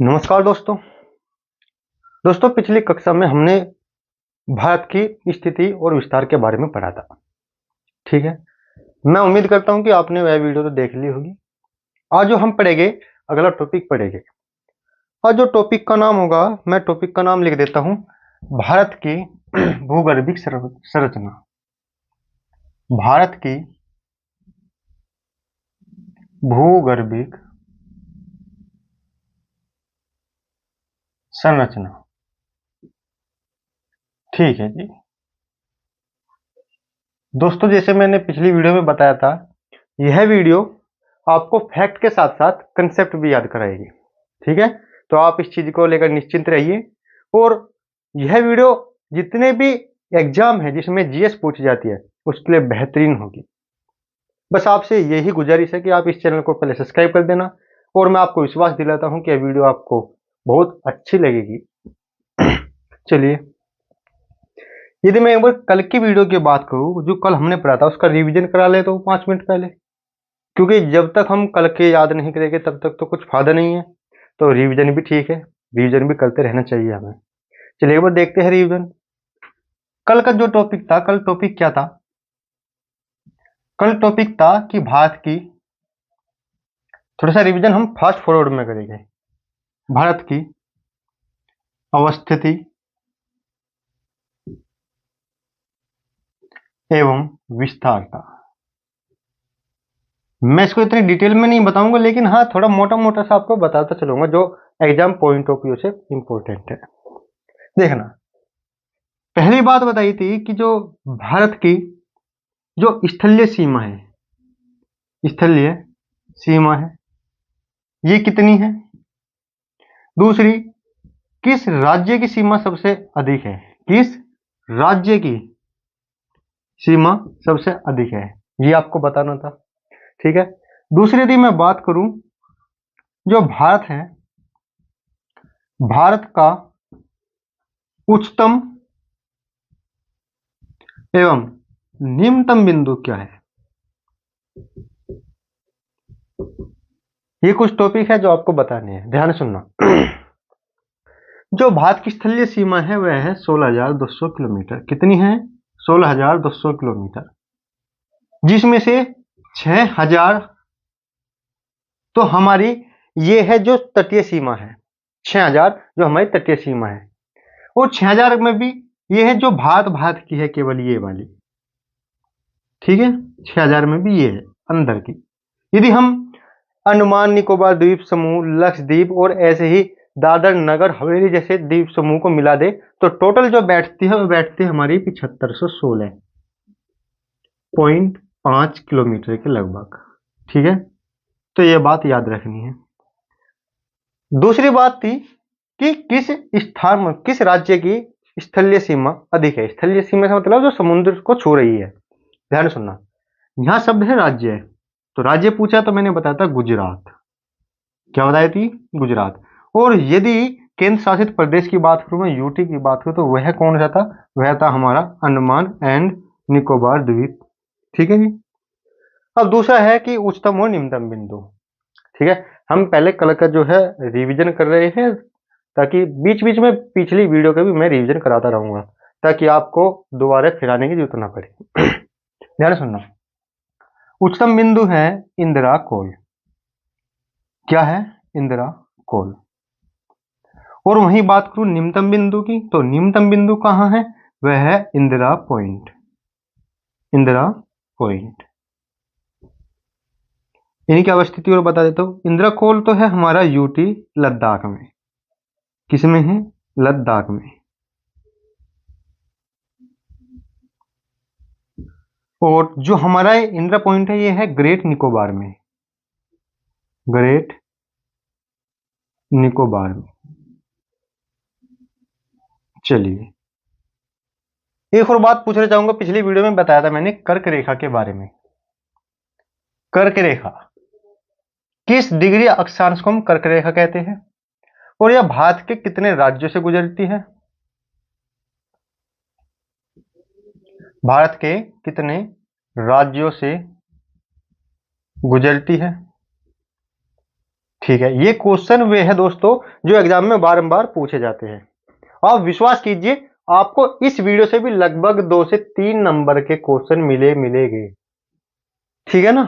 नमस्कार दोस्तों। पिछली कक्षा में हमने भारत की स्थिति और विस्तार के बारे में पढ़ा था। ठीक है, मैं उम्मीद करता हूं कि आपने वह वीडियो तो देख ली होगी। आज जो हम पढ़ेंगे, अगला टॉपिक पढ़ेंगे। आज जो टॉपिक का नाम होगा, मैं टॉपिक का नाम लिख देता हूं, भारत की भूगर्भिक संरचना। भारत की भूगर्भिक संरचना। ठीक है जी दोस्तों, जैसे मैंने पिछली वीडियो में बताया था, यह वीडियो आपको फैक्ट के साथ साथ कंसेप्ट भी याद कराएगी। ठीक है, तो आप इस चीज को लेकर निश्चिंत रहिए। और यह वीडियो जितने भी एग्जाम है जिसमें जीएस पूछी जाती है उसके लिए बेहतरीन होगी। बस आपसे यही गुजारिश है कि आप इस चैनल को पहले सब्सक्राइब कर देना, और मैं आपको विश्वास दिलाता हूं कि यह वीडियो आपको बहुत अच्छी लगेगी। चलिए, यदि मैं एक बार कल की वीडियो की बात करूं, जो कल हमने पढ़ा था उसका रिवीजन करा ले तो 5 मिनट पहले, क्योंकि जब तक हम कल के याद नहीं करेंगे तब तक तो कुछ फायदा नहीं है। तो रिवीजन भी ठीक है, रिवीजन भी करते रहना चाहिए हमें। चलिए एक बार देखते हैं रिवीजन। कल का जो टॉपिक था, कल टॉपिक क्या था? कल टॉपिक था कि भारत की, थोड़ा सा रिवीजन हम फास्ट फॉरवर्ड में करेंगे। भारत की अवस्थिति एवं विस्तार था। मैं इसको इतनी डिटेल में नहीं बताऊंगा, लेकिन हाँ थोड़ा मोटा मोटा सा आपको बताता चलूंगा जो एग्जाम पॉइंट ऑफ व्यू से इंपॉर्टेंट है। देखना, पहली बात बताई थी कि जो भारत की जो स्थलीय सीमा है, स्थलीय सीमा है, ये कितनी है? दूसरी, किस राज्य की सीमा सबसे अधिक है? किस राज्य की सीमा सबसे अधिक है, ये आपको बताना था। ठीक है, दूसरी यदि मैं बात करूं, जो भारत है, भारत का उच्चतम एवं निम्नतम बिंदु क्या है? ये कुछ टॉपिक है जो आपको बताने हैं, ध्यान से सुनना। जो भारत की स्थलीय सीमा है वह है 16,200 किलोमीटर। कितनी है? 16,200 किलोमीटर, जिसमें से 6,000 तो हमारी ये है जो तटीय सीमा है। 6,000 जो हमारी तटीय सीमा है, और 6,000 में भी ये है जो भारत भारत की है, केवल ये वाली। ठीक है, 6,000 में भी ये है अंदर की। यदि हम अंडमान निकोबार द्वीप समूह, लक्षद्वीप और ऐसे ही दादर नगर हवेली जैसे द्वीप समूह को मिला दे तो टोटल जो बैठती है वो बैठती है हमारी 7516.5 किलोमीटर के लगभग। ठीक है, तो ये बात याद रखनी है। दूसरी बात थी कि किस स्थान में, किस राज्य की स्थलीय सीमा अधिक है। स्थलीय सीमा का मतलब जो समुद्र को छू रही है। ध्यान सुनना, यहां शब्द है राज्य, तो राज्य पूछा तो मैंने बताया था गुजरात। क्या बताई थी? गुजरात। और यदि केंद्र शासित प्रदेश की बात करूं, मैं यूटी की बात करूं, तो वह कौन सा था? वह था हमारा अंडमान एंड निकोबार द्वीप। ठीक है जी। अब दूसरा है कि उच्चतम और निम्नतम बिंदु। ठीक है, हम पहले कल का जो है रिवीजन कर रहे हैं, ताकि बीच बीच में पिछली वीडियो का भी मैं रिवीजन कराता रहूंगा, ताकि आपको दोबारा फिर आने की जरूरत ना पड़े। ध्यान सुनना, उच्चतम बिंदु है इंदिरा कोल। क्या है? इंदिरा कोल। और वहीं बात करूं निम्नतम बिंदु की, तो निम्नतम बिंदु कहां है? वह है इंदिरा पॉइंट। इंदिरा पॉइंट, इनकी अवस्थिति और बता देता हूं। इंदिरा कोल तो है हमारा यूटी लद्दाख में। किसमें है? लद्दाख में। और जो हमारा इंदिरा पॉइंट है ये है ग्रेट निकोबार में। ग्रेट निकोबार में। चलिए, एक और बात पूछना चाहूंगा, पिछली वीडियो में बताया था मैंने कर्क रेखा के बारे में। कर्क रेखा, किस डिग्री अक्षांश को हम कर्क रेखा कहते हैं, और यह भारत के कितने राज्यों से गुजरती है? भारत के कितने राज्यों से गुजरती है? ठीक है, ये क्वेश्चन वे है दोस्तों जो एग्जाम में बारंबार पूछे जाते हैं। आप विश्वास कीजिए, आपको इस वीडियो से भी लगभग 2 से 3 नंबर के क्वेश्चन मिलेंगे। ठीक है ना।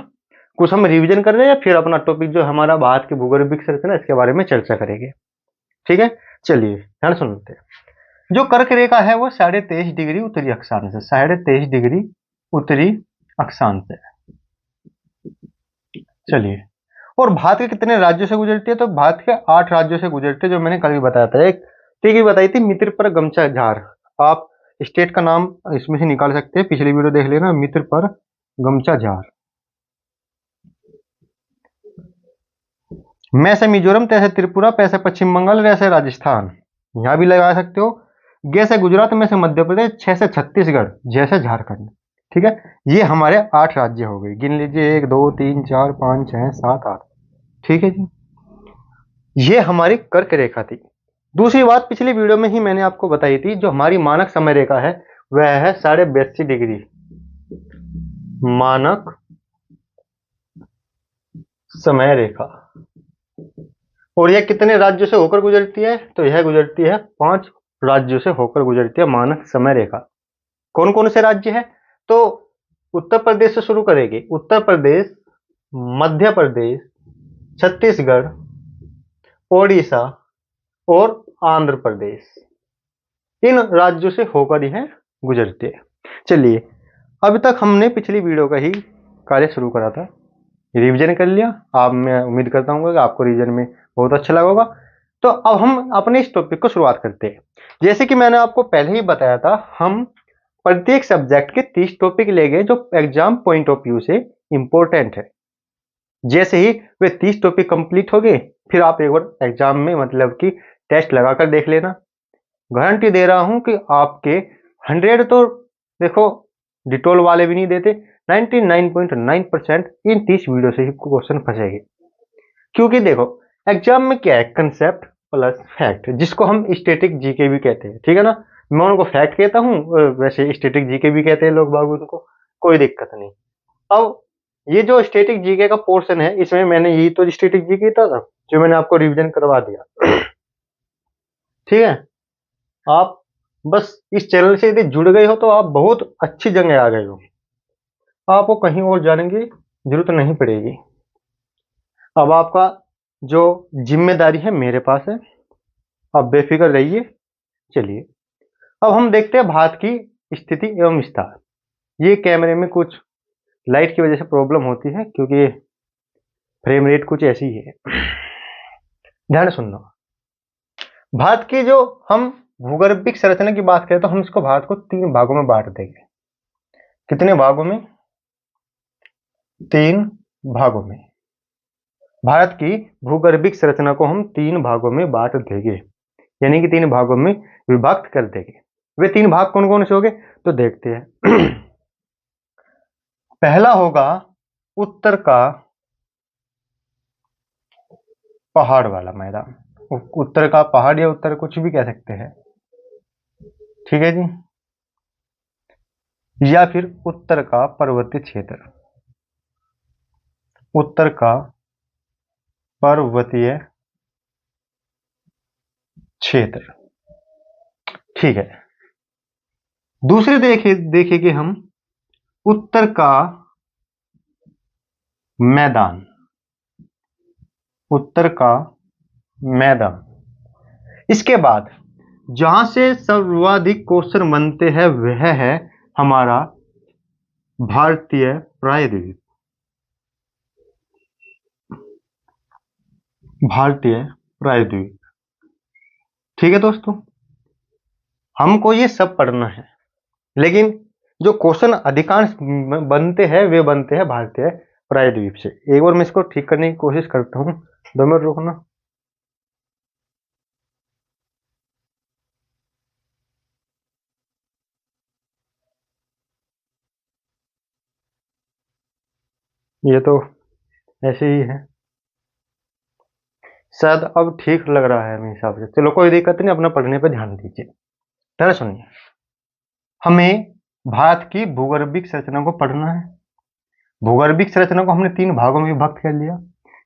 कुछ हम रिवीजन कर रहे हैं, फिर अपना टॉपिक जो हमारा भारत के भूगर्भिक संरचना इसके बारे में चर्चा करेंगे। ठीक है, चलिए ध्यान सुनते हैं। जो कर्क रेखा है वो 23.5 डिग्री उत्तरी अक्षांश है, 23.5 डिग्री उत्तरी अक्षांश है। चलिए, और भारत के कितने राज्यों से गुजरती है? तो भारत के 8 राज्यों से गुजरती है, जो मैंने कल भी बताया था। एक ठीक ही बताई थी, मित्र पर गमचा झार। आप स्टेट का नाम इसमें से निकाल सकते हैं, पिछली वीडियो देख लेना, मित्र पर गमचा झार। मैं से मिजोरम, तैसे त्रिपुरा, पैसे पश्चिम बंगाल, वैसे राजस्थान, यहां भी लगा सकते हो। गे से गुजरात, में से मध्य प्रदेश, 6 से छत्तीसगढ़, जैसे झारखंड। ठीक है, ये हमारे 8 राज्य हो गए। गिन लीजिए, 1 2 3 4 5 6 7 8। ठीक है जी, ये हमारी कर्क रेखा थी। दूसरी बात, पिछली वीडियो में ही मैंने आपको बताई थी, जो हमारी मानक समय रेखा है वह है 82.5 डिग्री मानक समय रेखा। और यह कितने राज्यों से होकर गुजरती है? तो यह गुजरती है 5 राज्यों से होकर गुजरती है मानक समय रेखा। कौन कौन से राज्य है? तो उत्तर प्रदेश से शुरू करेंगे। उत्तर प्रदेश, मध्य प्रदेश, छत्तीसगढ़, ओडिशा और आंध्र प्रदेश, इन राज्यों से होकर यह गुजरते हैं। चलिए, अभी तक हमने पिछली वीडियो का ही कार्य शुरू करा था, रिवीजन कर लिया। आप, मैं उम्मीद करता हूँ कि आपको रिवीजन में बहुत अच्छा लगा होगा। तो अब हम अपने इस टॉपिक को शुरुआत करते हैं। जैसे कि मैंने आपको पहले ही बताया था, हम प्रत्येक सब्जेक्ट के 30 टॉपिक ले गए जो एग्जाम पॉइंट ऑफ व्यू से इंपॉर्टेंट है। जैसे ही वे 30 टॉपिक कंप्लीट हो गए, फिर आप एक बार एग्जाम में मतलब कि टेस्ट लगाकर देख लेना। गारंटी दे रहा हूं कि आपके 100 तो देखो डिटोल वाले भी नहीं देते, 99.9% इन 30 वीडियो से ही क्वेश्चन फंसेंगे। क्योंकि देखो, एग्जाम में क्या है, कंसेप्ट प्लस फैक्ट, जिसको हम स्टैटिक जीके भी कहते हैं। ठीक है ना, मैं उनको फैक्ट कहता हूँ, वैसे स्टैटिक जीके भी कहते हैं लोग बाग उनको, कोई दिक्कत नहीं। अब ये जो स्टैटिक जीके का पोर्शन है, इसमें मैंने यही तो स्टैटिक जीके था जो मैंने आपको रिविजन करवा दिया। ठीक है, आप बस इस चैनल से यदि जुड़ गए हो तो आप बहुत अच्छी जगह आ गए हो, आपको कहीं और जाने की जरूरत नहीं पड़ेगी। अब आपका जो जिम्मेदारी है मेरे पास है, आप बेफिक्र रहिए। चलिए, अब हम देखते हैं भारत की स्थिति एवं विस्तार। ये कैमरे में कुछ लाइट की वजह से प्रॉब्लम होती है, क्योंकि फ्रेम रेट कुछ ऐसी ही है। ध्यान सुनना, भारत की जो हम भूगर्भिक संरचना की बात करें तो हम इसको भारत को 3 भागों में बांट देंगे। कितने भागों में? 3 भागों में। भारत की भूगर्भिक संरचना को हम 3 भागों में बांट देंगे, यानी कि 3 भागों में विभक्त कर देंगे। वे 3 भाग कौन कौन से होंगे? तो देखते हैं। पहला होगा उत्तर का पहाड़ वाला मैदान, उत्तर का पहाड़ या उत्तर कुछ भी कह सकते हैं। ठीक है जी, या फिर उत्तर का पर्वतीय क्षेत्र, उत्तर का पर्वतीय क्षेत्र। ठीक है, दूसरे देखेंगे हम उत्तर का मैदान, उत्तर का मैदान। इसके बाद जहां से सर्वाधिक क्वेश्चन बनते हैं वह है हमारा भारतीय प्रायद्वीप, भारतीय प्रायद्वीप। ठीक है दोस्तों, हमको ये सब पढ़ना है, लेकिन जो क्वेश्चन अधिकांश बनते हैं वे बनते हैं भारतीय प्रायद्वीप से। एक बार मैं इसको ठीक करने की कोशिश करता हूँ, 2 मिनट रुकना। ये तो ऐसे ही है, शायद अब ठीक लग रहा है मेरे हिसाब से। चलो कोई दिक्कत नहीं, अपना पढ़ने पर ध्यान दीजिए। ध्यान सुनिए, हमें भारत की भूगर्भिक संरचना को पढ़ना है। भूगर्भिक संरचना को हमने 3 भागों में विभक्त कर लिया।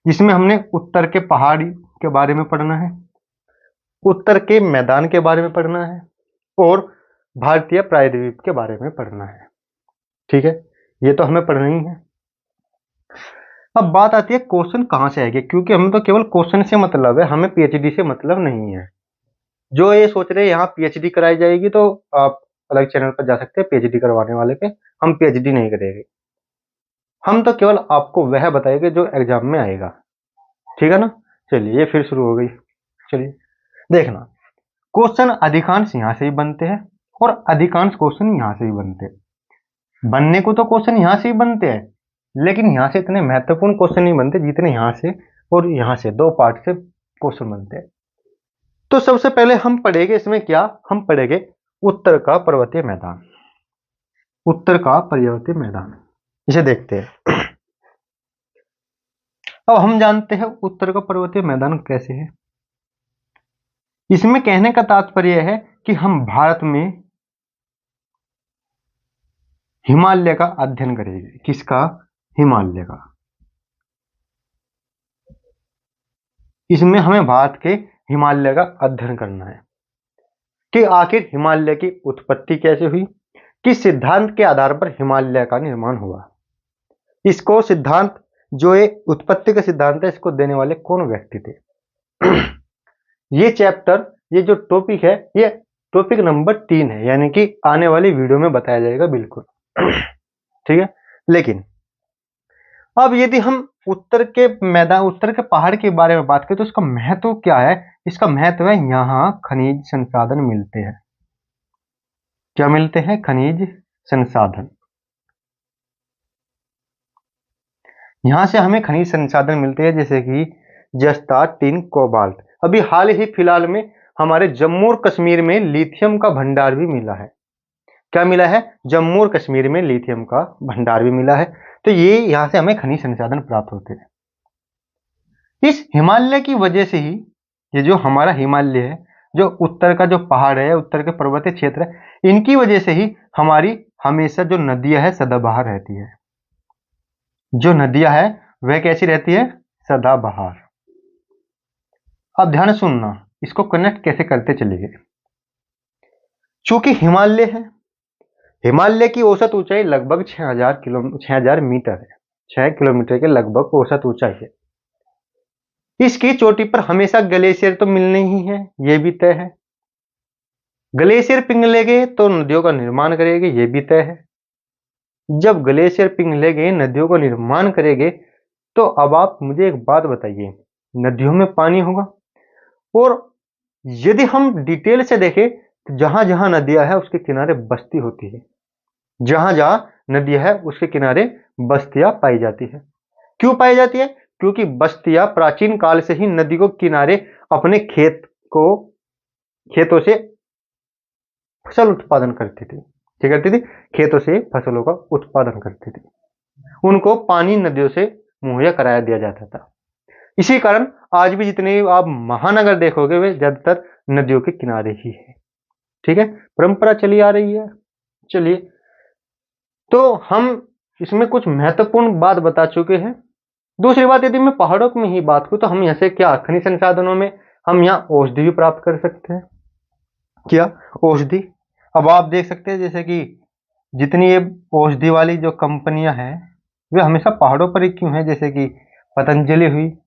जिसमें हमने उत्तर के पहाड़ी के बारे में पढ़ना है, उत्तर के मैदान के बारे में पढ़ना है और भारतीय प्रायद्वीप के बारे में पढ़ना है। ठीक है, ये तो हमें पढ़ना ही है। अब बात आती है क्वेश्चन कहाँ से आएंगे, क्योंकि हमें तो केवल क्वेश्चन से मतलब है, हमें पीएचडी से मतलब नहीं है। जो ये सोच रहे हैं यहाँ पीएचडी कराई जाएगी, तो आप अलग चैनल पर जा सकते हैं पीएचडी करवाने वाले पे। हम पीएचडी नहीं करेंगे, हम तो केवल आपको वह बताएंगे जो एग्जाम में आएगा। ठीक है ना। चलिए, ये फिर शुरू हो गई। चलिए देखना, क्वेश्चन अधिकांश यहाँ से ही बनते हैं और अधिकांश क्वेश्चन यहाँ से ही बनते हैं। बनने को तो क्वेश्चन यहाँ से ही बनते हैं, लेकिन यहाँ से इतने महत्वपूर्ण क्वेश्चन नहीं बनते जितने यहाँ से और यहाँ से, दो पार्ट से क्वेश्चन बनते हैं। तो सबसे पहले हम पढ़ेंगे इसमें क्या, हम पढ़ेंगे उत्तर का पर्वतीय मैदान। उत्तर का पर्वतीय मैदान, इसे देखते हैं। अब हम जानते हैं उत्तर का पर्वतीय मैदान कैसे है। इसमें कहने का तात्पर्य है कि हम भारत में हिमालय का अध्ययन करेंगे। किसका? हिमालय का। इसमें हमें भारत के हिमालय का अध्ययन करना है कि आखिर हिमालय की उत्पत्ति कैसे हुई, किस सिद्धांत के आधार पर हिमालय का निर्माण हुआ। इसको सिद्धांत, जो ये उत्पत्ति का सिद्धांत है, इसको देने वाले कौन व्यक्ति थे। ये चैप्टर, ये जो टॉपिक है, ये टॉपिक नंबर 3 है, यानी कि आने वाली वीडियो में बताया जाएगा बिल्कुल। ठीक है। लेकिन अब यदि हम उत्तर के मैदान, उत्तर के पहाड़ के बारे में बात करें तो इसका महत्व क्या है। इसका महत्व है यहाँ खनिज संसाधन मिलते हैं। क्या मिलते हैं? खनिज संसाधन। यहां से हमें खनिज संसाधन मिलते हैं, जैसे कि जस्ता, टिन, कोबाल्ट। अभी हाल ही फिलहाल में हमारे जम्मू और कश्मीर में लिथियम का भंडार भी मिला है। क्या मिला है? जम्मू और कश्मीर में लिथियम का भंडार भी मिला है। तो ये यहां से हमें खनिज संसाधन प्राप्त होते हैं। इस हिमालय की वजह से ही, ये जो हमारा हिमालय है, जो उत्तर का जो पहाड़ है, उत्तर के पर्वतीय क्षेत्र है, इनकी वजह से ही हमारी हमेशा जो नदियां है सदाबहार रहती है। जो नदियां है वह कैसी रहती है? सदाबहार। अब ध्यान सुनना, इसको कनेक्ट कैसे करते चलिए। चूंकि हिमालय है, हिमालय की औसत ऊंचाई लगभग 6000 मीटर है। 6 किलोमीटर के लगभग औसत ऊंचाई है। इसकी चोटी पर हमेशा ग्लेशियर तो मिलने ही है, यह भी तय है। ग्लेशियर पिघलेंगे तो नदियों का निर्माण करेंगे, यह भी तय है। जब ग्लेशियर पिघलेंगे, नदियों का निर्माण करेंगे, तो अब आप मुझे एक बात बताइए, नदियों में पानी होगा, और यदि हम डिटेल से देखें तो जहां जहां नदियां है उसके किनारे बस्ती होती है। जहां जहां नदियां है उसके किनारे बस्तियां पाई जाती है। क्यों पाई जाती है? क्योंकि बस्तियां प्राचीन काल से ही नदी को किनारे अपने खेतों से फसल उत्पादन करती थी। क्या करती थी? खेतों से फसलों का उत्पादन करती थी। उनको पानी नदियों से मुहैया कराया दिया जाता था। इसी कारण आज भी जितने आप महानगर देखोगे वे ज्यादातर नदियों के किनारे ही है। ठीक है, परंपरा चली आ रही है। चलिए, तो हम इसमें कुछ महत्वपूर्ण बात बता चुके हैं। दूसरी बात, यदि मैं पहाड़ों में ही बात करूं तो हम यहाँ से क्या, खनिज संसाधनों में हम यहाँ औषधि भी प्राप्त कर सकते हैं। क्या? औषधि। अब आप देख सकते हैं जैसे कि जितनी ये औषधि वाली जो कंपनियां हैं वे हमेशा पहाड़ों पर ही क्यों है, जैसे कि पतंजलि हुई,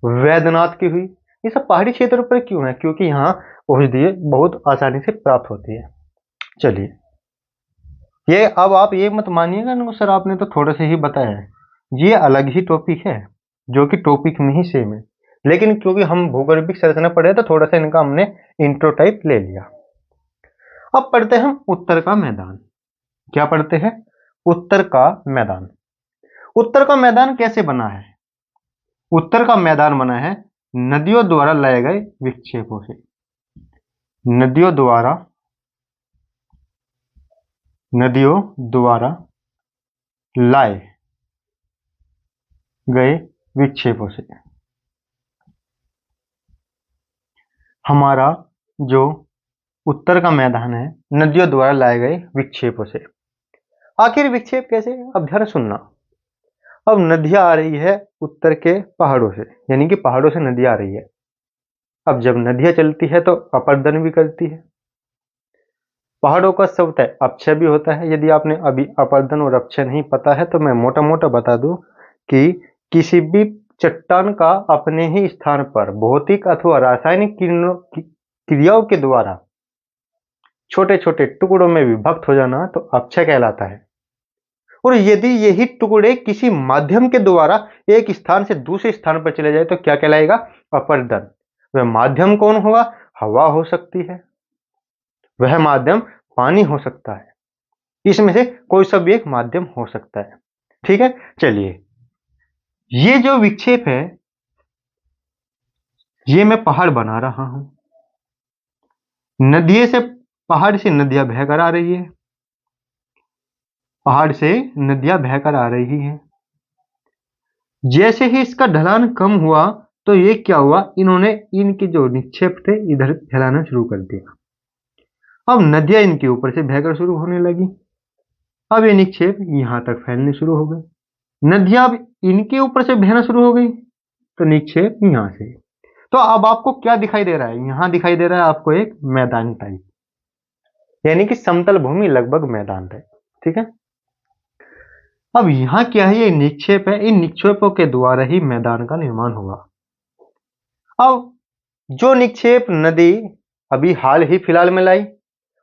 वैद्यनाथ की हुई, ये सब पहाड़ी क्षेत्रों पर क्यों है? क्योंकि यहाँ औषधि बहुत आसानी से प्राप्त होती है। चलिए, ये अब आप ये मत मानिएगा ना सर आपने तो थोड़ा से ही बताया है, ये अलग ही टॉपिक है जो कि टॉपिक में ही सेम है, लेकिन क्योंकि हम भूगर्भिक संरचना पढ़े तो थोड़ा सा इनका हमने इंट्रो टाइप ले लिया। अब पढ़ते हैं हम उत्तर का मैदान। क्या पढ़ते हैं? उत्तर का मैदान। उत्तर का मैदान कैसे बना है? उत्तर का मैदान बना है नदियों द्वारा लाए गए विक्षेपों से। नदियों द्वारा लाए गए विक्षेपों से हमारा जो उत्तर का मैदान है नदियों द्वारा लाए गए विक्षेपों से। आखिर विक्षेप कैसे? अब ध्यान सुनना, अब नदियां आ रही है उत्तर के पहाड़ों से, यानी कि पहाड़ों से नदियां आ रही है। अब जब नदियां चलती है तो अपर्दन भी करती है। पहाड़ों का शब्द है अपक्षय भी होता है। यदि आपने अभी अपर्दन और अपक्षय नहीं पता है तो मैं मोटा मोटा बता दूं कि किसी भी चट्टान का अपने ही स्थान पर भौतिक अथवा रासायनिक क्रियाओं के द्वारा छोटे छोटे टुकड़ों में विभक्त हो जाना तो अपक्षय कहलाता है। और यदि यही टुकड़े किसी माध्यम के द्वारा एक स्थान से दूसरे स्थान पर चले जाए तो क्या कहलाएगा? अपर्दन। वह माध्यम कौन होगा? हवा हो सकती है, वह माध्यम पानी हो सकता है, इसमें से कोई सा भी एक माध्यम हो सकता है। ठीक है, चलिए ये जो विक्षेप है ये मैं पहाड़ बना रहा हूं, नदियों से पहाड़ से नदियां बहकर आ रही है, पहाड़ से नदियां बहकर आ रही है। जैसे ही इसका ढलान कम हुआ तो ये क्या हुआ, इन्होंने इनके जो निक्षेप थे इधर फैलाना शुरू कर दिया। अब नदियां इनके ऊपर से बहकर शुरू होने लगी। अब ये निक्षेप यहां तक फैलने शुरू हो गए। नदियां अब इनके ऊपर से बहना शुरू हो गई तो निक्षेप यहां से। तो अब आपको क्या दिखाई दे रहा है? यहां दिखाई दे रहा है आपको एक मैदान टाइप, यानी कि समतल भूमि लगभग मैदान टाइप। ठीक है, अब यहां क्या है, ये निक्षेप है, इन निक्षेपों के द्वारा ही मैदान का निर्माण हुआ। अब जो निक्षेप नदी अभी हाल ही फिलहाल में लाई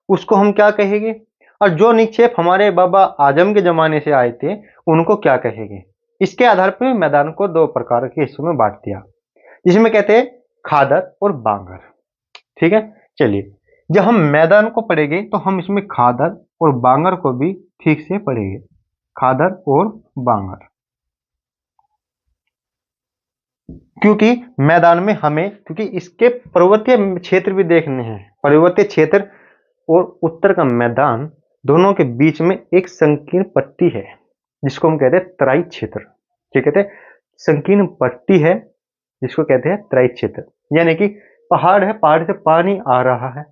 उसको हम क्या कहेंगे, और जो निक्षेप हमारे बाबा आजम के जमाने से आए थे उनको क्या कहेंगे? इसके आधार पर मैदान को दो प्रकार के हिस्सों में बांट दिया, जिसमें कहते हैं खादर और बांगर। ठीक है, चलिए जब हम मैदान को पढ़ेंगे तो हम इसमें खादर और बांगर को भी ठीक से पढ़ेंगे। खादर और बांगर, क्योंकि मैदान में हमें, क्योंकि इसके पर्वतीय क्षेत्र भी देखने हैं। पर्वतीय क्षेत्र और उत्तर का मैदान दोनों के बीच में एक संकीर्ण पट्टी है जिसको हम कहते हैं तराई क्षेत्र। ठीक है, संकीर्ण पट्टी है जिसको कहते हैं तराई क्षेत्र, यानी कि पहाड़ है, पहाड़ से पानी आ रहा है,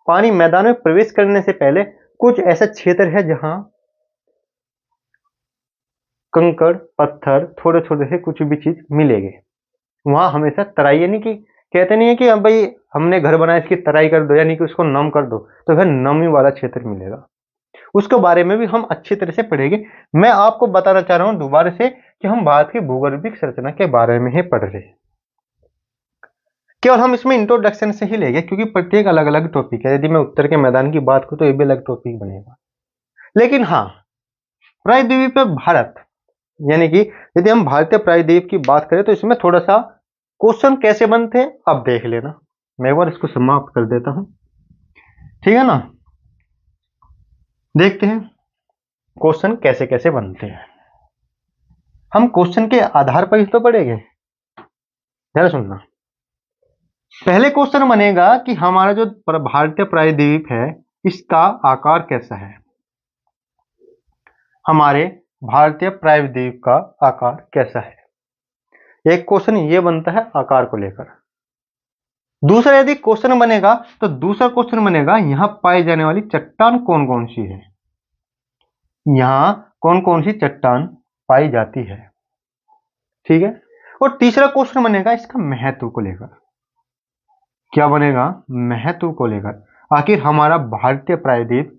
पानी मैदान में प्रवेश करने से पहले कुछ ऐसा क्षेत्र है जहां कंकड़ पत्थर थोड़े थोड़े से कुछ भी चीज मिलेंगे, वहां हमेशा तराई, यानी कि कहते नहीं है कि अब भाई हमने घर बनाया इसकी तराई कर दो, यानी कि उसको नम कर दो, तो फिर नमी वाला क्षेत्र मिलेगा। उसके बारे में भी हम अच्छी तरह से पढ़ेंगे। मैं आपको बताना चाह रहा हूं दोबारा से कि हम भारत की भूगर्भिक संरचना के बारे में ही पढ़ रहे हैं। केवल हम इसमें इंट्रोडक्शन से ही लेंगे क्योंकि प्रत्येक अलग अलग टॉपिक है। यदि मैं उत्तर के मैदान की बात करूं तो ये भी अलग टॉपिक बनेगा। लेकिन हाँ, प्रायद्वीप भारत, यानी कि यदि हम भारतीय प्रायद्वीप की बात करें तो इसमें थोड़ा सा क्वेश्चन कैसे बनते हैं अब देख लेना। मैं एक बार इसको समाप्त कर देता हूं, ठीक है ना। देखते हैं क्वेश्चन कैसे कैसे बनते हैं। हम क्वेश्चन के आधार पर ही तो पढ़ेंगे, ध्यान सुनना। पहले क्वेश्चन बनेगा कि हमारा जो भारतीय प्रायद्वीप है इसका आकार कैसा है। हमारे भारतीय प्रायद्वीप का आकार कैसा है, एक क्वेश्चन ये बनता है आकार को लेकर। दूसरा यदि क्वेश्चन बनेगा तो दूसरा क्वेश्चन बनेगा यहां पाई जाने वाली चट्टान कौन कौन सी है, यहां कौन कौन सी चट्टान पाई जाती है। ठीक है, और तीसरा क्वेश्चन बनेगा इसका महत्व को लेकर। क्या बनेगा? महत्व को लेकर। आखिर हमारा भारतीय प्रायद्वीप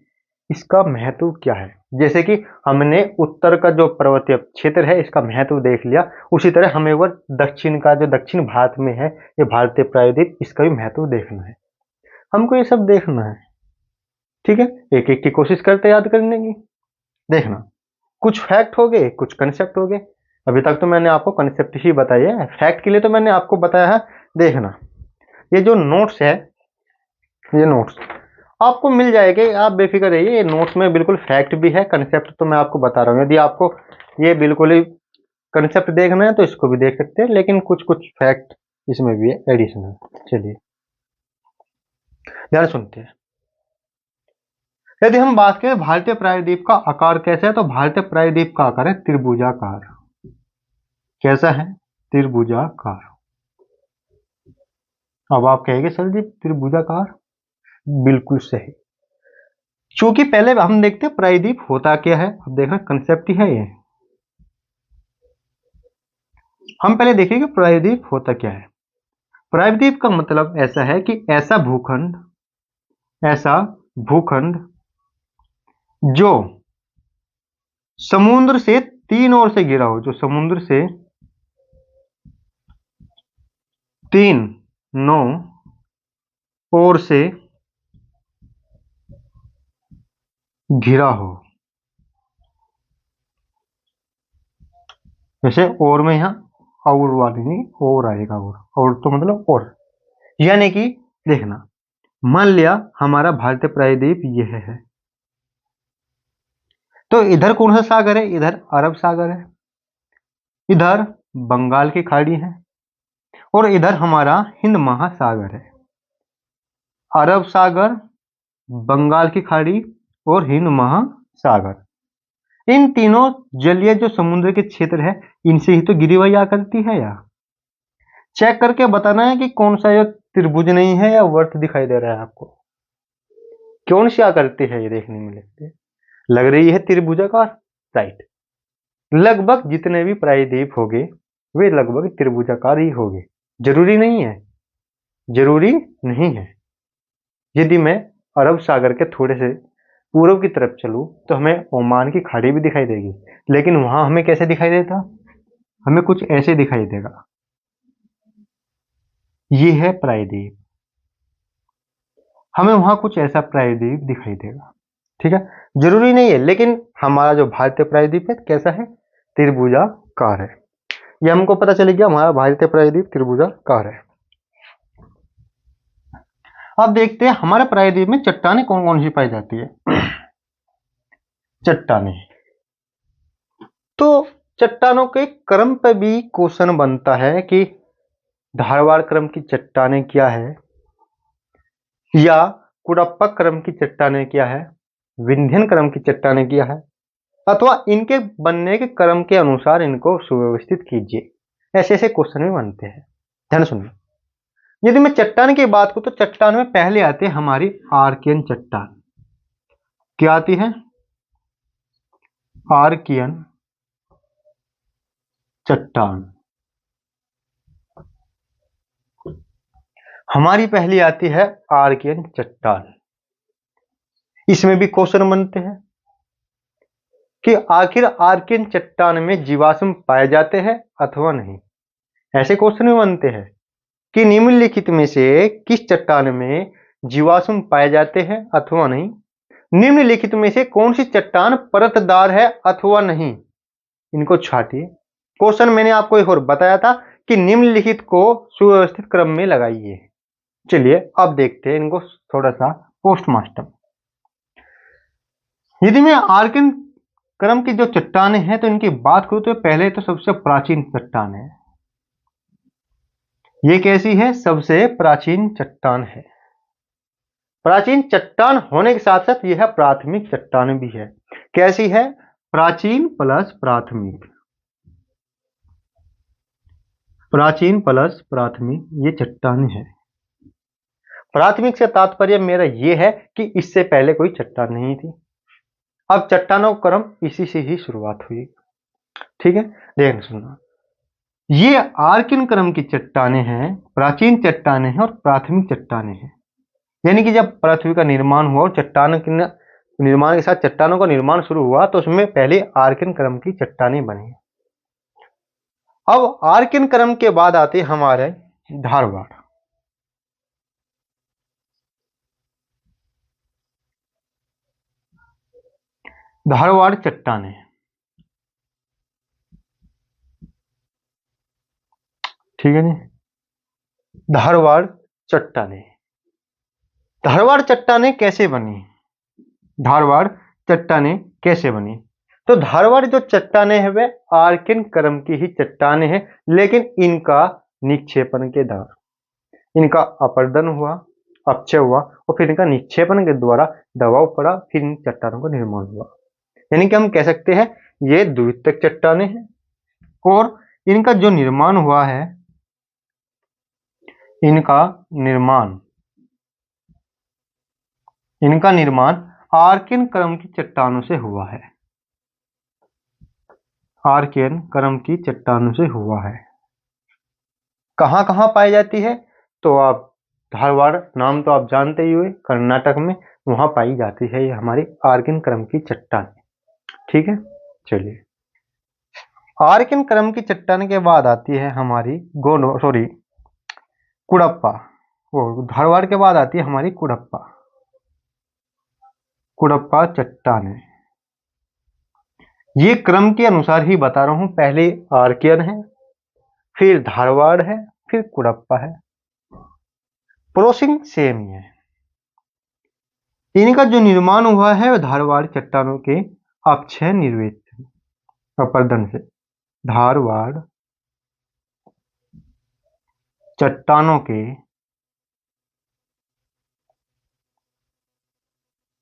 इसका महत्व क्या है। जैसे कि हमने उत्तर का जो पर्वतीय क्षेत्र है इसका महत्व देख लिया, उसी तरह हमें वो दक्षिण का जो दक्षिण भारत में है ये भारतीय प्रायद्वीप, इसका भी महत्व देखना है। हमको ये सब देखना है। ठीक है, एक एक की कोशिश करते याद करने की। देखना, कुछ फैक्ट हो गए, कुछ कंसेप्ट हो गए। अभी तक तो मैंने आपको कंसेप्ट ही बताया है, फैक्ट के लिए तो मैंने आपको बताया है। देखना, ये जो नोट्स है, ये नोट्स आपको मिल जाएंगे, आप बेफिक्र रहिए। ये नोट्स में बिल्कुल फैक्ट भी है, कंसेप्ट तो मैं आपको बता रहा हूँ। यदि आपको ये बिल्कुल ही कंसेप्ट देखना है तो इसको भी देख सकते हैं, लेकिन कुछ कुछ फैक्ट इसमें भी है एडिशनल। चलिए ध्यान सुनते हैं। यदि हम बात करें भारतीय प्रायद्वीप का आकार कैसा है तो भारतीय प्रायद्वीप का आकार है त्रिभुजाकार। कैसा है? त्रिभुजाकार। अब आप कहेंगे सर जी त्रिभुजाकार, बिल्कुल सही। क्योंकि पहले हम देखते हैं प्रायद्वीप होता क्या है। अब देखना कंसेप्ट ही है ये। हम पहले देखिए कि प्रायद्वीप होता क्या है। प्रायद्वीप का मतलब ऐसा है कि ऐसा भूखंड जो समुद्र से तीन ओर से घिरा हो, जो समुद्र से तीन नौ ओर से घिरा हो। जैसे और में यहाँ और वाली नहीं, और आएगा, और तो मतलब और, यानी कि देखना, मान लिया हमारा भारतीय प्रायद्वीप यह है, तो इधर कौन सा सागर है? इधर अरब सागर है, इधर बंगाल की खाड़ी है, और इधर हमारा हिंद महासागर है। अरब सागर, बंगाल की खाड़ी और हिंद महासागर, इन तीनों जलीय जो समुद्र के क्षेत्र है, इनसे ही तो घिरी हुई आकृति है। यार चेक करके बताना है कि कौन सा ये त्रिभुज नहीं है या वर्त दिखाई दे रहा है आपको। कौन सी आकृति है ये देखने में लगती है, लग रही है त्रिभुजाकार, राइट। लगभग जितने भी प्रायद्वीप होंगे वे लगभग त्रिभुजाकार ही होंगे, जरूरी नहीं है, जरूरी नहीं है। यदि मैं अरब सागर के थोड़े से पूर्व की तरफ चलूं तो हमें ओमान की खाड़ी भी दिखाई देगी, लेकिन वहां हमें कैसे दिखाई देता? हमें कुछ ऐसे दिखाई देगा। ये है प्रायद्वीप, हमें वहां कुछ ऐसा प्रायद्वीप दिखाई देगा। ठीक है, जरूरी नहीं है, लेकिन हमारा जो भारतीय प्रायद्वीप है कैसा है? त्रिभुजाकार है। ये हमको पता चल गया, हमारा भारतीय प्रायद्वीप त्रिभुजाकार है। अब देखते हैं हमारे प्रायद्वीप में चट्टानें कौन कौन सी पाई जाती है। चट्टानें, तो चट्टानों के क्रम पर भी क्वेश्चन बनता है कि धारवाड़ क्रम की चट्टानें क्या है, या कुडप्पा क्रम की चट्टानें क्या है, विंध्यन क्रम की चट्टानें क्या है, अथवा इनके बनने के क्रम के अनुसार इनको सुव्यवस्थित कीजिए। ऐसे ऐसे क्वेश्चन भी बनते हैं, ध्यान सुनिए। यदि मैं चट्टान की बात करूं तो चट्टान में पहले आते हैं हमारी आर्कियन चट्टान। क्या आती है? आर्कियन चट्टान हमारी पहली आती है, आर्कियन चट्टान। इसमें भी क्वेश्चन बनते हैं कि आखिर आर्कियन चट्टान में जीवाश्म पाए जाते हैं अथवा नहीं। ऐसे क्वेश्चन भी बनते हैं कि निम्नलिखित में से किस चट्टान में जीवाश्म पाए जाते हैं अथवा नहीं, निम्नलिखित में से कौन सी चट्टान परतदार है अथवा नहीं, इनको छाटिए। क्वेश्चन मैंने आपको एक और बताया था कि निम्नलिखित को सुव्यवस्थित क्रम में लगाइए। चलिए अब देखते हैं इनको थोड़ा सा पोस्टमार्टम। यदि मैं आर्कियन क्रम की जो चट्टानें हैं तो इनकी बात करूं तो पहले तो सबसे प्राचीन चट्टान है। ये कैसी है? सबसे प्राचीन चट्टान है। प्राचीन चट्टान होने के साथ साथ यह प्राथमिक चट्टान भी है। कैसी है? प्राचीन प्लस प्राथमिक, प्राचीन प्लस प्राथमिक ये चट्टान है। प्राथमिक से तात्पर्य मेरा यह है कि इससे पहले कोई चट्टान नहीं थी, अब चट्टानों का क्रम इसी से ही शुरुआत हुई। ठीक है, देखना सुनना, ये आर्कियन क्रम की चट्टानें हैं, प्राचीन चट्टानें हैं और प्राथमिक चट्टानें हैं। यानी कि जब पृथ्वी का निर्माण हुआ और चट्टानों के निर्माण के साथ चट्टानों का निर्माण शुरू हुआ तो उसमें पहले आर्कियन क्रम की चट्टानें बनी। अब आर्कियन क्रम के बाद आते हमारे धारवाड़। धारवाड़ चट्टानें, ठीक है जी। धारवाड़ चट्टानें, धारवाड़ चट्टानें कैसे बनी? धारवाड़ चट्टानें कैसे बनी? तो धारवाड़ जो चट्टानें हैं वे आर्कियन क्रम की ही चट्टानें हैं, लेकिन इनका निक्षेपण के द्वारा, इनका अपर्दन हुआ, अपक्षय हुआ और फिर इनका निक्षेपण के द्वारा दबाव पड़ा, फिर इन चट्टानों का निर्माण हुआ। यानी कि हम कह सकते हैं ये द्वितीयक चट्टानें हैं और इनका जो निर्माण हुआ है, इनका निर्माण आर्कियन क्रम की चट्टानों से हुआ है, आर्कियन क्रम की चट्टानों से हुआ है। कहाँ कहाँ पाई जाती है? तो आप धारवाड़ नाम तो आप जानते ही हुए, कर्नाटक में, वहां पाई जाती है ये हमारी आर्किन क्रम की चट्टान। ठीक है, चलिए। आर्किन क्रम की चट्टान के बाद आती है हमारी कुड़प्पा। वो धारवाड़ के बाद आती है हमारी कुड़प्पा। कुड़प्पा चट्टान है। ये क्रम के अनुसार ही बता रहा हूं, पहले आर्कियन है, फिर धारवाड़ है, फिर कुड़प्पा है। प्रोसिंग सेम ही है। इनका जो निर्माण हुआ है धारवाड़ चट्टानों के अपक्षय निर्वेद अपर्दन से। धारवाड़ चट्टानों के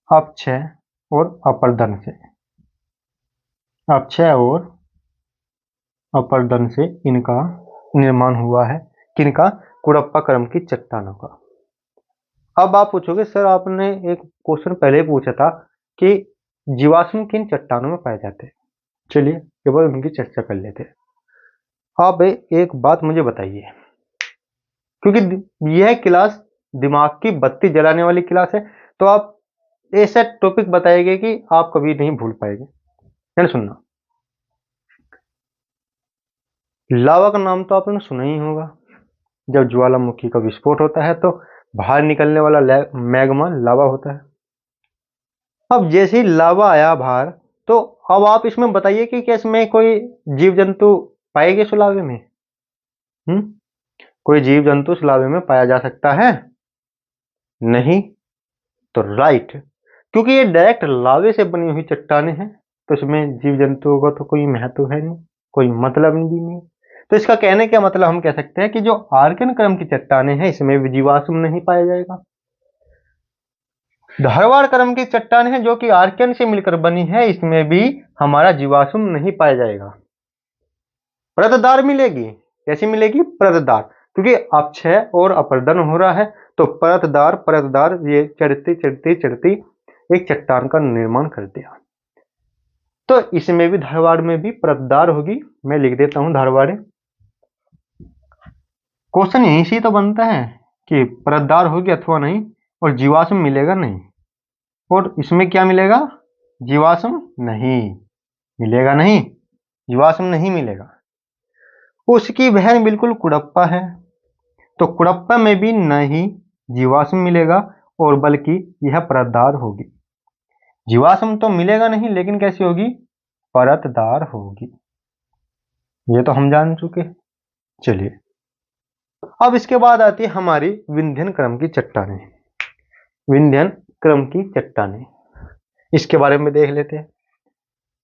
अपक्षय और अपर्दन से, अपक्षय और अपर्दन से इनका निर्माण हुआ है। किनका? कुड़प्पा क्रम की चट्टानों का। अब आप पूछोगे सर आपने एक क्वेश्चन पहले पूछा था कि जीवाश्म किन चट्टानों में पाए जाते हैं। चलिए केवल उनकी चर्चा कर लेते हैं। आप एक बात मुझे बताइए, क्योंकि यह क्लास दिमाग की बत्ती जलाने वाली क्लास है, तो आप ऐसा टॉपिक बताएंगे कि आप कभी नहीं भूल पाएंगे। ध्यान सुनना। लावा का नाम तो आपने सुना ही होगा। जब ज्वालामुखी का विस्फोट होता है तो बाहर निकलने वाला मैग्मा लावा होता है। अब जैसे ही लावा आया बाहर, तो अब आप इसमें बताइए कि क्या इसमें कोई जीव जंतु पाएंगे उस लावे में? कोई जीव जंतु उस लावे में पाया जा सकता है? नहीं। तो राइट, क्योंकि ये डायरेक्ट लावे से बनी हुई चट्टानें हैं, तो इसमें जीव जंतुओं का तो कोई महत्व है नहीं, कोई मतलब भी नहीं। तो इसका कहने का मतलब हम कह सकते हैं कि जो आर्कियन क्रम की चट्टानें हैं इसमें भी जीवाश्म नहीं पाया जाएगा। धारवाड़ क्रम की चट्टान है जो कि आर्कियन से मिलकर बनी है, इसमें भी हमारा जीवाश्म नहीं पाया जाएगा। परतदार मिलेगी। कैसी मिलेगी? परतदार, क्योंकि अपक्षय और अपर्दन हो रहा है, तो परतदार परतदार ये चढ़ती चढ़ती चढ़ती एक चट्टान का निर्माण कर दिया। तो इसमें भी धारवाड़ में भी परतदार होगी। मैं लिख देता हूं धारवाड़। क्वेश्चन यहीं से तो बनता है कि परतदार होगी अथवा नहीं, और जीवाश्म मिलेगा नहीं। और इसमें क्या मिलेगा? जीवाश्म नहीं मिलेगा। नहीं, जीवाश्म नहीं मिलेगा। उसकी बहन बिल्कुल कुड़प्पा है, तो कुड़प्पा में भी नहीं जीवाश्म मिलेगा, और बल्कि यह परतदार होगी। जीवाश्म तो मिलेगा नहीं, लेकिन कैसी होगी? परतदार होगी। ये तो हम जान चुके। चलिए, अब इसके बाद आती है हमारी विंध्यन क्रम की चट्टानें। विंध्यन क्रम की चट्टानें, इसके बारे में देख लेते हैं।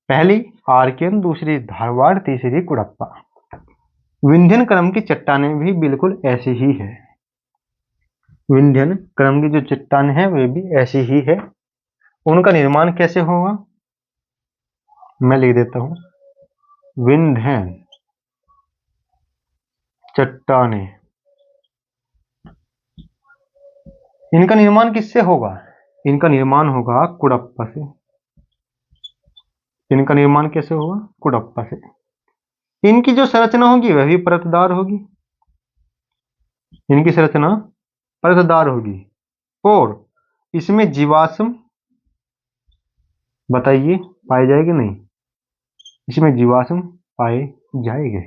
पहली आर्कियन, दूसरी धारवाड़, तीसरी कुड़प्पा। विंध्यन क्रम की चट्टानें भी बिल्कुल ऐसी ही है। विंध्यन क्रम की जो चट्टान है वे भी ऐसी ही है। उनका निर्माण कैसे होगा? मैं लिख देता हूं। विंध्यन चट्टानें, इनका निर्माण किससे होगा? इनका निर्माण होगा कुड़प्पा से। इनका निर्माण कैसे होगा? कुड़प्पा से। इनकी जो संरचना होगी वह भी परतदार होगी। इनकी संरचना परतदार होगी, और इसमें जीवाश्म बताइए पाए जाएंगे नहीं? इसमें जीवाश्म पाए जाएंगे,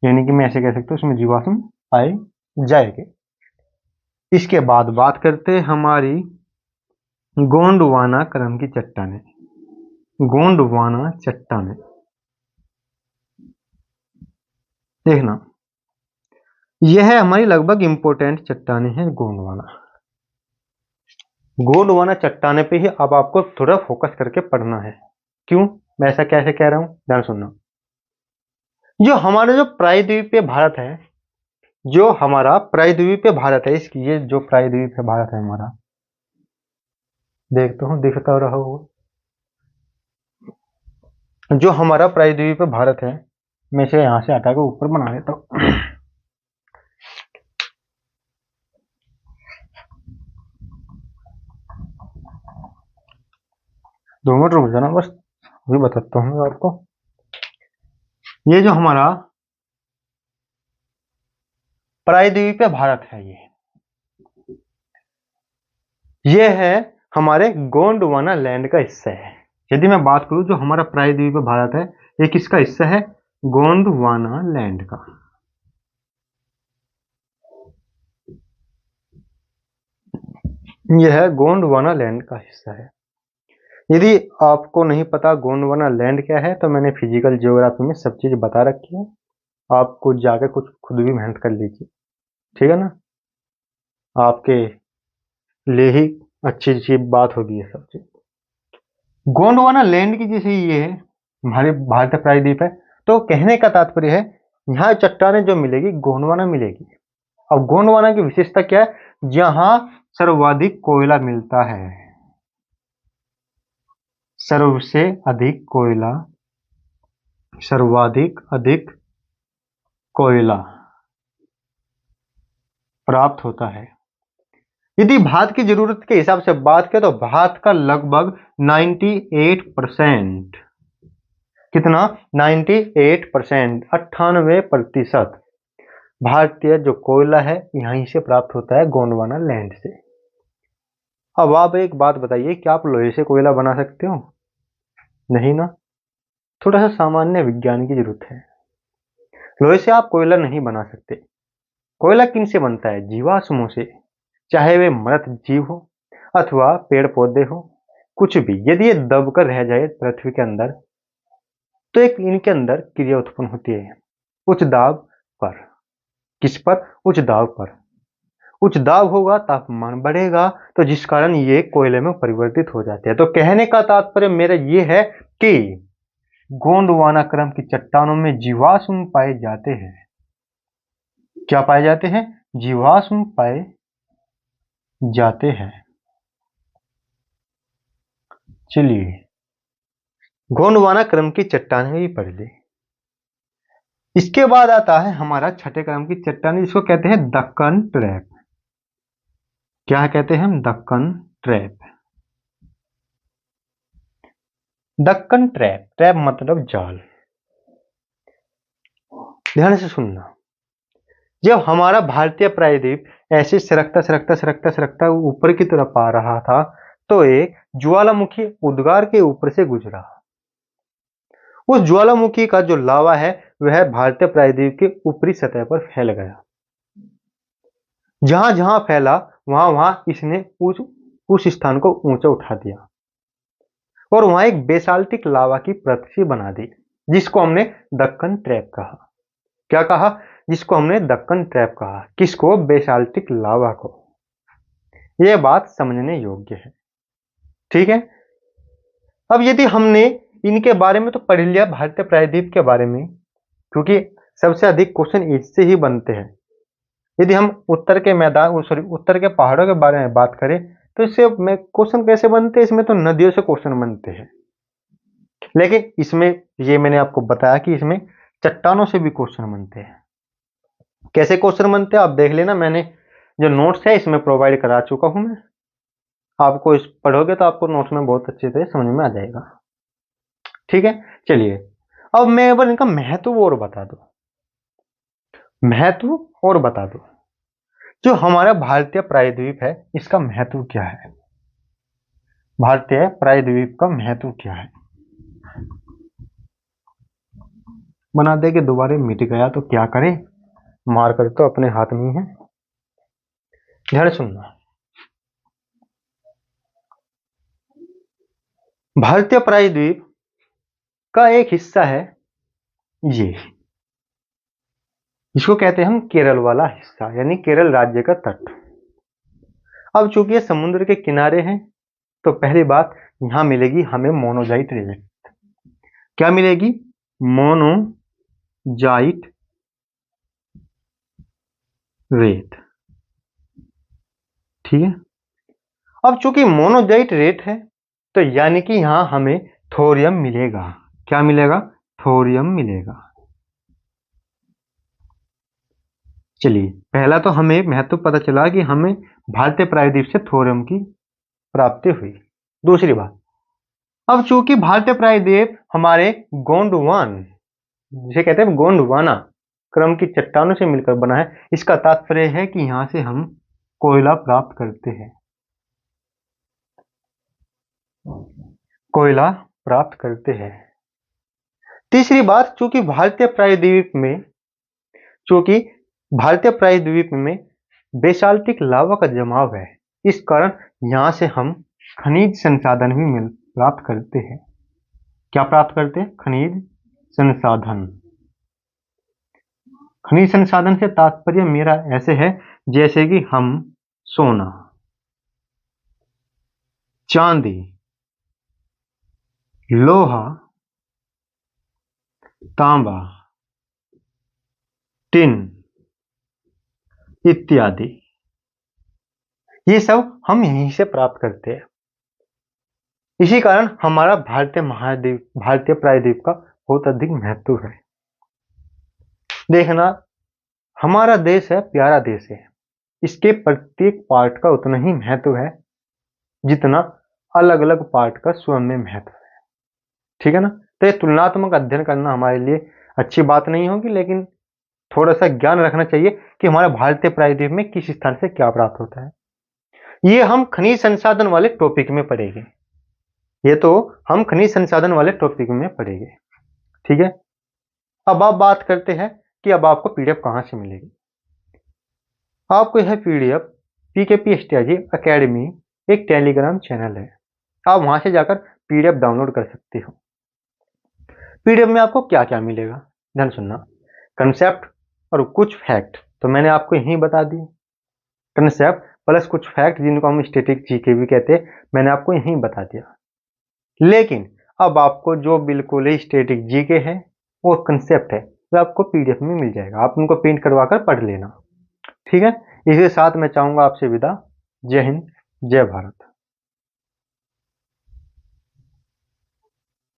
यानी कि मैं ऐसे कह सकता हूं इसमें जीवाश्म पाए जाएंगे। इसके बाद बात करते हैं हमारी गोंडवाना क्रम की चट्टानें। गोंडवाना चट्टानें देखना, यह हमारी लगभग इंपोर्टेंट चट्टानें हैं। गोंडवाना चट्टाने पे ही अब आपको थोड़ा फोकस करके पढ़ना है। क्यों मैं ऐसा कैसे कह रहा हूं? ध्यान सुनना। जो हमारा जो प्रायद्वीपीय भारत है, जो हमारा प्रायद्वीपीय भारत है, इसकी ये जो प्रायद्वीपीय भारत है हमारा, देखता हूं दिखता रहा होगा। जो हमारा प्रायद्वीपीय भारत है, मैं इसे यहां से हटा के ऊपर बना देता हूं। 2 मिनट रुक जाना, बस अभी बताता हूँ आपको। ये जो हमारा प्रायद्वीपीय भारत है ये है हमारे गोंडवाना लैंड का हिस्सा है। यदि मैं बात करूं जो हमारा प्रायद्वीपीय भारत है ये किसका हिस्सा है? गोंडवाना लैंड का। यह है गोंडवाना लैंड का हिस्सा है। यदि आपको नहीं पता गोंडवाना लैंड क्या है तो मैंने फिजिकल ज्योग्राफी में सब चीज बता रखी है, आपको जाकर कुछ खुद भी मेहनत कर लीजिए, ठीक है ना, आपके लिए ही अच्छी अच्छी बात होगी ये सब चीज। गोंडवाना लैंड की जैसे ये है हमारे भारत प्रायद्वीप है, तो कहने का तात्पर्य है यहाँ चट्टानें जो मिलेगी गोंडवाना मिलेगी। अब गोंडवाना की विशेषता क्या है? जहां सर्वाधिक कोयला मिलता है, सर्वाधिक अधिक कोयला प्राप्त होता है। यदि भारत की जरूरत के हिसाब से बात करें तो भारत का लगभग 98%, कितना? 98%, 98% भारतीय जो कोयला है यहीं से प्राप्त होता है, गोंडवाना लैंड से। अब आप एक बात बताइए, क्या आप लोहे से कोयला बना सकते हो? नहीं ना, थोड़ा सा सामान्य विज्ञान की जरूरत है। लोहे से आप कोयला नहीं बना सकते। कोयला किन से बनता है? जीवाश्मों से, चाहे वे मृत जीव हो अथवा पेड़ पौधे हो, कुछ भी। यदि ये दबकर रह जाए पृथ्वी के अंदर तो एक इनके अंदर क्रिया उत्पन्न होती है उच्च दाब पर। किस पर? उच्च दाब पर। उच्च दाब होगा, तापमान बढ़ेगा, तो जिस कारण ये कोयले में परिवर्तित हो जाते हैं। तो कहने का तात्पर्य मेरा ये है कि गोंडवाना क्रम की चट्टानों में जीवाश्म पाए जाते हैं। क्या पाए जाते हैं? जीवाश्म पाए जाते हैं। चलिए गोंडवाना क्रम की चट्टानें भी पढ़ ली। इसके बाद आता है हमारा छठे क्रम की चट्टान, जिसको कहते हैं दक्कन ट्रैप। क्या कहते हैं हम? Deccan trap. Deccan trap, trap मतलब जाल। ध्यान से सुनना, जब हमारा भारतीय प्रायद्वीप ऐसे सरकता सरकता सरकता सरकता ऊपर की तरफ आ रहा था तो एक ज्वालामुखी उद्गार के ऊपर से गुजरा। उस ज्वालामुखी का जो लावा है वह भारतीय प्रायद्वीप के ऊपरी सतह पर फैल गया। जहां जहां फैला वहां वहां इसने उस स्थान को ऊंचा उठा दिया और वहां एक बेसाल्टिक लावा की परत सी बना दी, जिसको हमने दक्कन ट्रैप कहा। क्या कहा? जिसको हमने दक्कन ट्रैप कहा। किसको? बेसाल्टिक लावा को। यह बात समझने योग्य है, ठीक है। अब यदि हमने इनके बारे में तो पढ़ लिया, भारतीय प्रायद्वीप के बारे में, क्योंकि सबसे अधिक क्वेश्चन इससे ही बनते हैं। यदि हम उत्तर के मैदान उत्तर के पहाड़ों के बारे में बात करें तो इससे क्वेश्चन कैसे बनते हैं? इसमें तो नदियों से क्वेश्चन बनते हैं, लेकिन इसमें ये मैंने आपको बताया कि इसमें चट्टानों से भी क्वेश्चन बनते हैं। कैसे क्वेश्चन बनते हैं आप देख लेना, मैंने जो नोट्स है इसमें प्रोवाइड करा चुका हूं मैं। आपको इस पढ़ोगे तो आपको नोट्स में बहुत अच्छे से समझ में आ जाएगा, ठीक है। चलिए अब मैं एक बार इनका महत्व और बता दो, महत्व और बता दो। जो हमारा भारतीय प्रायद्वीप है इसका महत्व क्या है? भारतीय प्रायद्वीप का महत्व क्या है? बना दे के दोबारा मिट गया तो क्या करें, मार कर तो अपने हाथ में ही है। ध्यान सुनना, भारतीय प्रायद्वीप का एक हिस्सा है ये, इसको कहते हैं हम केरल वाला हिस्सा, यानी केरल राज्य का तट। अब चूंकि ये समुद्र के किनारे हैं तो पहली बात यहां मिलेगी हमें मोनोजाइट रेत। क्या मिलेगी? मोनोजाइट रेत, ठीक है। अब चूंकि मोनोजाइट रेत है तो यानी कि यहां हमें थोरियम मिलेगा। क्या मिलेगा? थोरियम मिलेगा। चलिए पहला तो हमें महत्व पता चला कि हमें भारतीय प्रायद्वीप से थोरियम की प्राप्ति हुई। दूसरी बात, अब चूंकि भारतीय प्रायद्वीप हमारे गोंडवान, जिसे कहते हैं गोंडवाना क्रम की चट्टानों से मिलकर बना है। इसका तात्पर्य है कि यहां से हम कोयला प्राप्त करते हैं, कोयला प्राप्त करते हैं। तीसरी बात, चूंकि भारतीय प्रायद्वीप में बेसाल्टिक लावा का जमाव है, इस कारण यहां से हम खनिज संसाधन भी प्राप्त करते हैं। क्या प्राप्त करते हैं? खनिज संसाधन। खनिज संसाधन से तात्पर्य मेरा ऐसे है जैसे कि हम सोना, चांदी, लोहा, तांबा, टिन इत्यादि, ये सब हम यहीं से प्राप्त करते हैं। इसी कारण हमारा भारतीय प्रायद्वीप का बहुत अधिक महत्व है। देखना, हमारा देश है, प्यारा देश है, इसके प्रत्येक पार्ट का उतना ही महत्व है जितना अलग अलग पार्ट का स्वयं में महत्व है। ठीक है ना? तो ये तुलनात्मक अध्ययन करना हमारे लिए अच्छी बात नहीं होगी, लेकिन थोड़ा सा ज्ञान रखना चाहिए कि हमारे भारतीय प्रायद्वीप में किस स्थान से क्या प्राप्त होता है। ये हम खनिज संसाधन वाले टॉपिक में पढ़ेंगे, ये तो हम खनिज संसाधन वाले टॉपिक में पढ़ेंगे। ठीक है, अब आप बात करते हैं कि अब आपको पीडीएफ कहां से मिलेगी। आपको यह पीडीएफ पीकेपी स्ट्रेटजी एकेडमी एक टेलीग्राम चैनल है, आप वहां से जाकर पीडीएफ डाउनलोड कर सकते हो। पीडीएफ में आपको क्या क्या मिलेगा, ध्यान सुनना। कंसेप्ट और कुछ फैक्ट तो मैंने आपको यहीं बता दिए, कंसेप्ट प्लस कुछ फैक्ट जिनको हम स्टैटिक जीके भी कहते हैं, मैंने आपको यहीं बता दिया। लेकिन अब आपको जो बिल्कुल ही स्टैटिक जीके है और कंसेप्ट है वो आपको पीडीएफ में मिल जाएगा, आप उनको प्रिंट करवा कर पढ़ लेना। ठीक है, इसी के साथ मैं चाहूंगा आपसे विदा। जय हिंद, जय भारत।